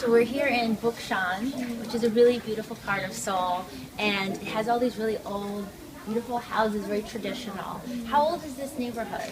So we're here in Bukshan, which is a really beautiful part of Seoul, and it has all these really old, beautiful houses, very traditional. How old is this neighborhood?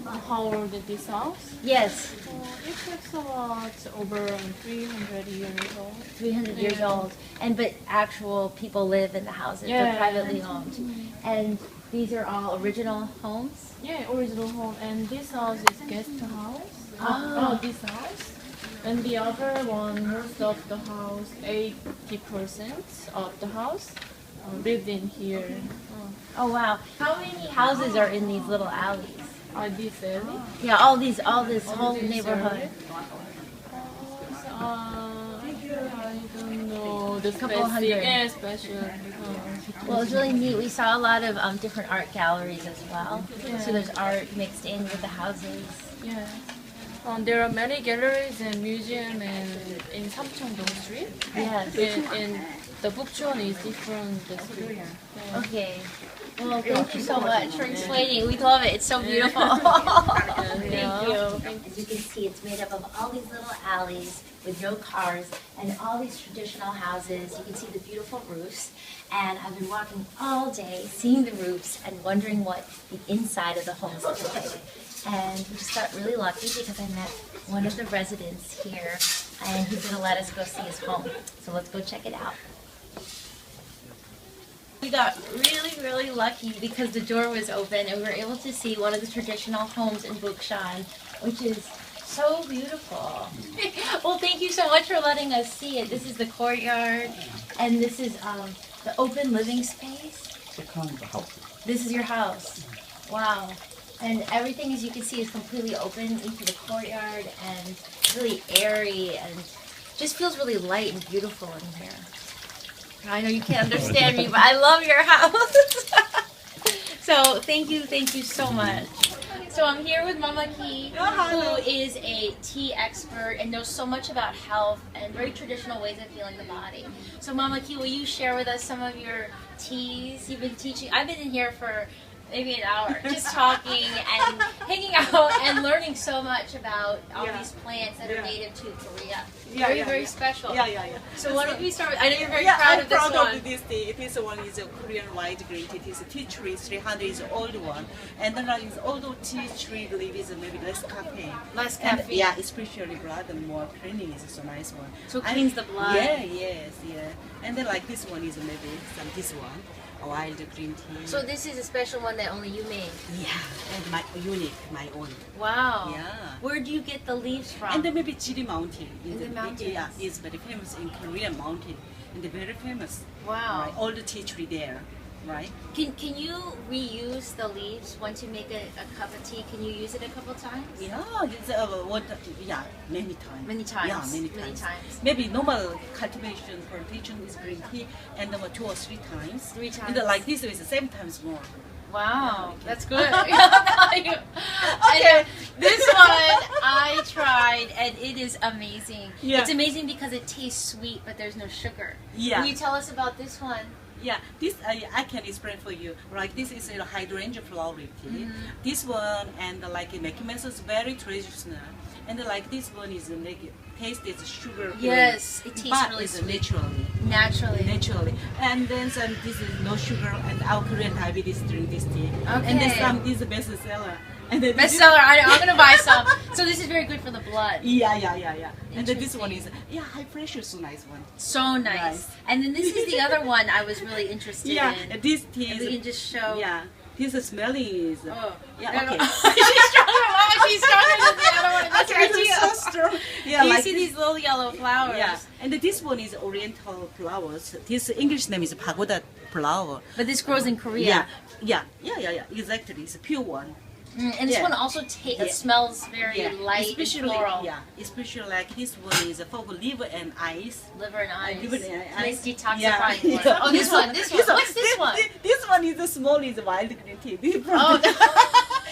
How old is this house? Yes, It's about over 300 years old. 300 years old. And but actual people live in the houses. They're Yeah. privately owned. And these are all original homes? Yeah, original home. And this house is guest house. Oh. This house. And the other one, most of the house, 80% of the house lived in here. Oh wow. How many houses are in these little alleys? This area. Yeah, all this whole neighborhood. I don't know the Couple hundred. Yeah, special. Well, it's really neat. We saw a lot of different art galleries as well. Yeah. So there's art mixed in with the houses. Yeah. There are many galleries and museums in Samcheong-dong Street. Yes. And the Bukchon is different the street. Yeah. Okay. Well, thank you so much for explaining. We love it. It's so beautiful. Thank you. As you can see, it's made up of all these little alleys with no cars and all these traditional houses. You can see the beautiful roofs. And I've been walking all day, seeing the roofs and wondering what the inside of the homes look like. And we just got really lucky because I met one of the residents here, and he's going to let us go see his home. So let's go check it out. We got really, really lucky because the door was open and we were able to see one of the traditional homes in Bukshan, which is so beautiful. Well, thank you so much for letting us see it. This is the courtyard, and this is the open living space. This is your house. Wow. And everything, as you can see, is completely open into the courtyard and really airy and just feels really light and beautiful in here. I know you can't understand me, but I love your house. So thank you so much. So I'm here with Mama Ki, who is a tea expert and knows so much about health and very traditional ways of healing the body. So Mama Ki, will you share with us some of your teas you've been teaching? I've been in here for maybe an hour, just talking and hanging out and learning so much about all these plants that are native to Korea. Very special. So why don't we start with, I know you're very proud of this one. I'm proud of this tea. This one is a Korean white green tea. It is a tea tree, 300 is old one. And then although tea tree leaf is maybe less caffeine. Less caffeine. And, yeah, especially blood and more cleaning is so nice one. So it cleans the blood. Yeah. And then like this one is maybe this one. A wild green tea. So this is a special one that only you make? Yeah, and my unique, my own. Wow. Yeah. Where do you get the leaves from? And then maybe Jiri Mountain. In the mountains. Yeah, is very famous in Korean mountain. And they're very famous. Wow. Right? All the tea tree there, right? Can you reuse the leaves once you make a cup of tea? Can you use it a couple times? Yeah, it's many times. Many times. Yeah, many times. Maybe normal cultivation, plantation is green tea, and 2 or 3 times. 3 times. And then like this is 7 times more. Wow, that's good. Okay. And this one I tried and it is amazing. Yeah. It's amazing because it tastes sweet but there's no sugar. Yeah. Can you tell us about this one? Yeah, this I can explain for you. Like this is a hydrangea flower tea. This one and making method is very traditional. And like this one is taste is sugar. Yes, it tastes but really it's sweet. Naturally. And then some this is no sugar, and our Korean diabetes drink this tea. Okay. And then some this is bestseller. And then Bestseller, I'm gonna buy some. So this is very good for the blood. Yeah. And then this Interesting. one is high pressure, so nice one. So nice. And then this is the other one I was really interested in. This tea And is we can just show. yeah. This smelling is Oh. yeah. No, no. Okay. She's stronger. Mama, she's stronger than the other one. That's Okay, her tea. it's so strong. Yeah, Do you like see this. these little yellow flowers? Yeah, and this one is oriental flowers. This English name is pagoda flower. But this grows in Korea. Yeah. Exactly, it's a pure one. And this Yeah. one also smells very light and especially floral. especially like this one is for liver and eyes. Liver and eyes. Liver and Nice eyes. detoxifying Yeah. one. Oh, this one. What's this one? This one is the small is wild green tea. Oh,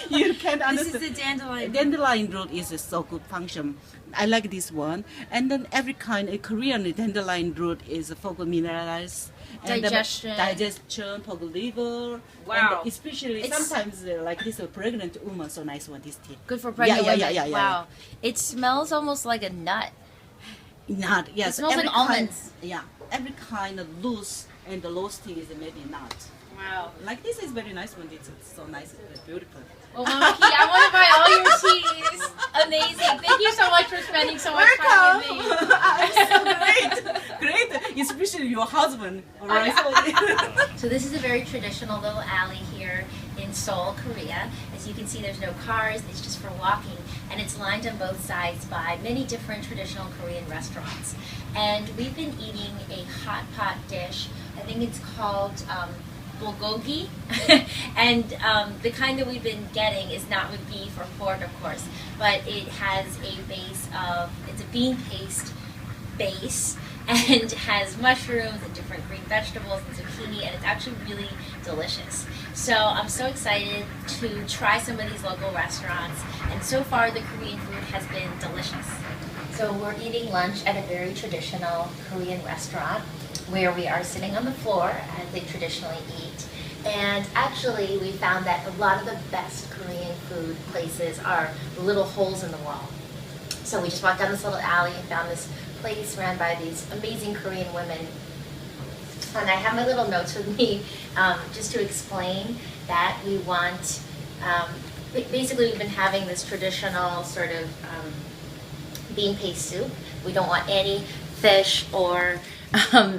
You can't this understand. is the dandelion. Dandelion root is a so good function. I like this one. And then every kind of Korean dandelion root is for good minerals. And digestion, for good liver. Wow. And especially sometimes like this pregnant woman, so nice one, this tea. Good for pregnant women. Yeah. Wow. It smells almost like a nut. Not, yes. It smells like every kind- almonds. Yeah, every kind of loose and the roasting is maybe not. Wow. Like this is very nice one. It's so nice, it's beautiful. Well, Mama Key, I want to buy all your teas. Amazing. Thank you so much for spending so much time with me. Great, especially your husband. All right. So this is a very traditional little alley here in Seoul, Korea. As you can see, there's no cars, it's just for walking. And it's lined on both sides by many different traditional Korean restaurants. And we've been eating a hot pot dish. I think it's called bulgogi. And the kind that we've been getting is not with beef or pork, of course, but it has a base of, it's a bean paste base, and has mushrooms and different green vegetables and zucchini, and it's actually really delicious. So I'm so excited to try some of these local restaurants, and so far the Korean food has been delicious. So we're eating lunch at a very traditional Korean restaurant where we are sitting on the floor as they traditionally eat. And actually we found that a lot of the best Korean food places are little holes in the wall. So we just walked down this little alley and found this place ran by these amazing Korean women. And I have my little notes with me just to explain that we want, basically we've been having this traditional sort of bean paste soup. We don't want any fish or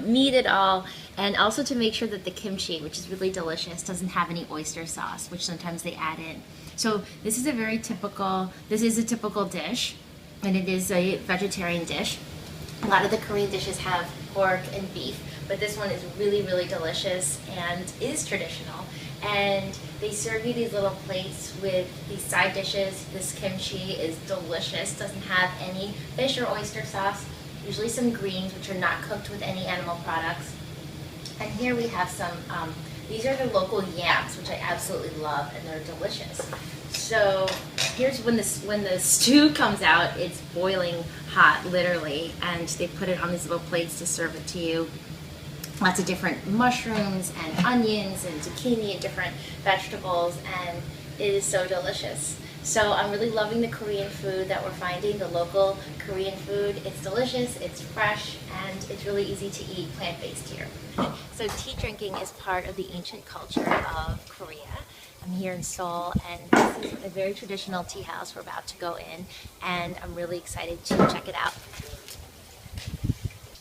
meat at all. And also to make sure that the kimchi, which is really delicious, doesn't have any oyster sauce, which sometimes they add in. So this is a very typical, this is a typical dish, and it is a vegetarian dish. A lot of the Korean dishes have pork and beef, but this one is really, really delicious and is traditional. And they serve you these little plates with these side dishes. This kimchi is delicious, doesn't have any fish or oyster sauce, usually some greens, which are not cooked with any animal products. And here we have some, these are the local yams, which I absolutely love, and they're delicious. So here's when the stew comes out, it's boiling hot, literally, and they put it on these little plates to serve it to you. Lots of different mushrooms and onions and zucchini and different vegetables, and it is so delicious. So I'm really loving the Korean food that we're finding, the local Korean food. It's delicious, it's fresh, and it's really easy to eat plant-based here. So tea drinking is part of the ancient culture of Korea. I'm here in Seoul, and this is a very traditional tea house we're about to go in, and I'm really excited to check it out.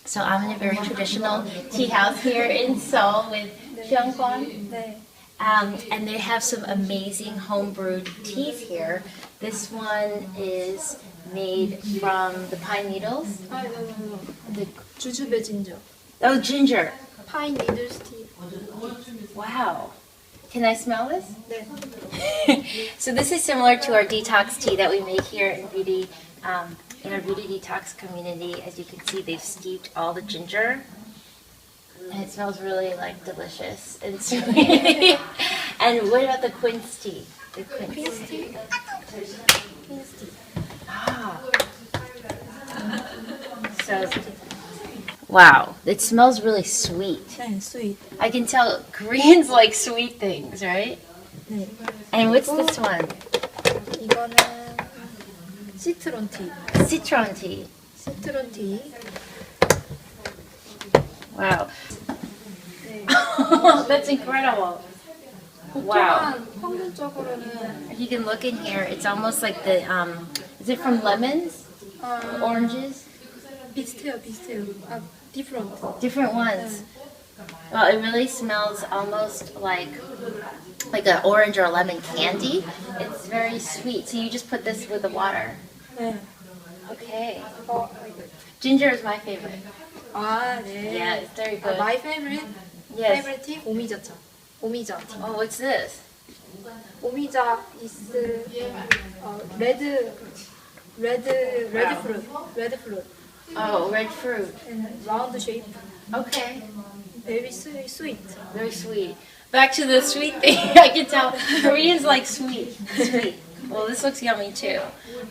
So I'm in a very traditional tea house here in Seoul with Hyungkwon. And they have some amazing home-brewed teas here. This one is made from the pine needles. The jujube ginger. Oh, ginger. Pine needles tea. Wow. Can I smell this? So this is similar to our detox tea that we make here in beauty, in our beauty detox community. As you can see, they've steeped all the ginger. And it smells really like delicious and sweet. And what about the quince tea? The quince tea. Quince tea. Ah. So, wow, it smells really sweet. 네, sweet. I can tell Koreans like sweet things, right? 네. And what's this one? 이거는 시트론 티. Citron tea. 시트론 티. Wow. 네. That's incredible. Wow. 평균적으로는 You can look in here. It's almost like the, is it from lemons? Oranges? 비슷해요. different. Different ones. Well, it really smells almost like an orange or a lemon candy. It's very sweet. So you just put this with the water. 네. Okay. Ginger is my favorite. 아, 네. Yeah, it's very good. My favorite Yes. tea 오미자차. 오미자 tea. Oh, what's this? 오미자 is red fruit Oh, red fruit. and round shape. Okay. Very sweet. Very sweet. Back to the sweet thing. I can tell Koreans like sweet. Sweet. Well, this looks yummy too.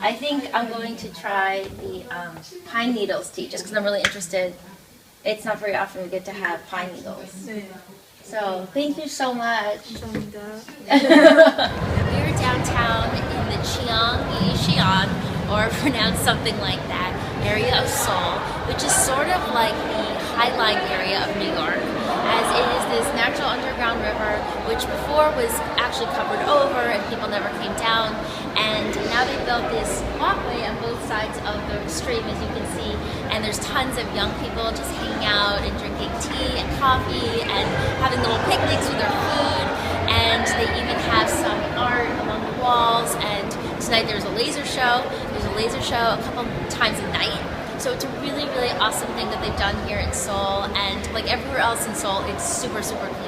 I think I'm going to try the pine needles tea just because I'm really interested. It's not very often we get to have pine needles. 네. So thank you so much. 감사합니다. We're downtown in the Cheonggi, or pronounced something like that, area of Seoul. which is sort of like the Highline area of New York, as it is this natural underground river, which before was actually covered over and people never came down. And now they built this walkway on both sides of the stream, as you can see, and there's tons of young people just hanging out and drinking tea and coffee and having little picnics with their food. And they even have some art along the walls, and tonight there's a laser show. There's a laser show a couple times a night. So it's a really, really awesome thing that they've done here in Seoul, and like everywhere else in Seoul, it's super, super clean.